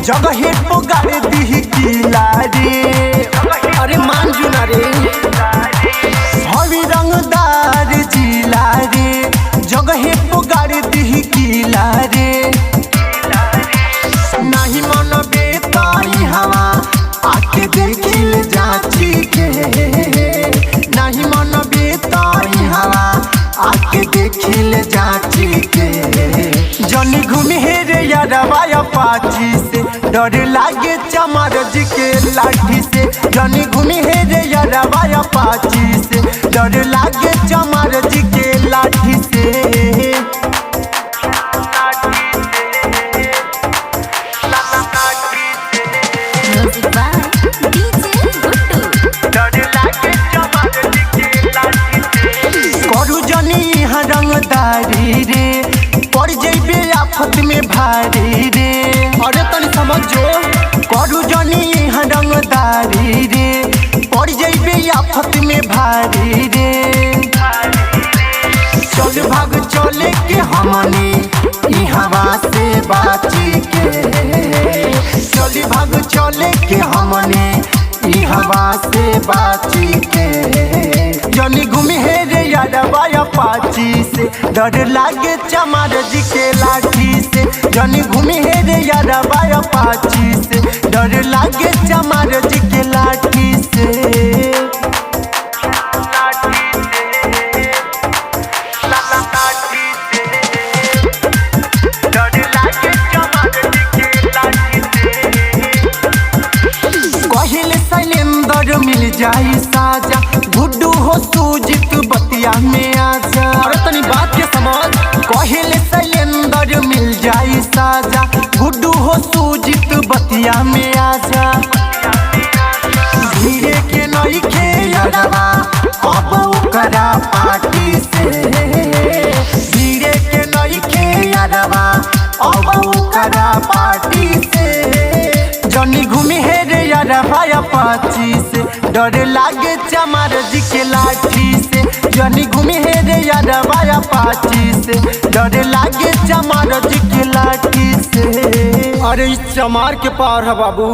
जगहे पुगार दी किला रे। अरे मान जुना रे हवी रंगदार जिला रे, जगहे पुगार दी किला रे। नहीं मन बेताई हवा आके देखिल जाची के, नहीं मन बेताई हवा आके देखिल जाची के। जनी घूमी हे रे यारवा अपाची से, डर लागे चमार जी के लाठी से। जनी घूमी हे रे यारवा अपाची से, डर लागे चमार जी के लाठी से। करू जनी यहाँ रंगदारी रे, पड़ जइबे आफत में भारी रे। अरे तनी समझो करू जनी यहाँ रंगदारी रे, पड़ जइबे आफत में भारी रे। चल भाग चले के हमनी ई हवा से बाची के, चल भाग चले के हमनी ई हवा से बाची के। जनी घूमी हे रे यारवा अपाची से, डर लागे चमार जी के लाठी से। जनी घूमी हे रे यारवा अपाची से, डर लागे चमार जी के लाठी से। कहिले शैलेंद्र मिल जाई साजा, गुड्डू हो सूजित बतिया में आजा। अरे तनी बात के समझ, कहिले शैलेंद्र मिल जाई साजा, गुड्डू हो सूजित बतिया में आजा। धीरे के नई खे यारवा अब ओकरा पार्टी से, धीरे के नई खे यारवा अब ओकरा पार्टी से। जनी घूमी हे रे यारवा अपाची से, डर लागे चमार जी के लाठी से। जनी घूमी हे रे यारवा अपाची से, डर लागे चमार जी के लाठी से। अरे इस चमार के पार है बाबू।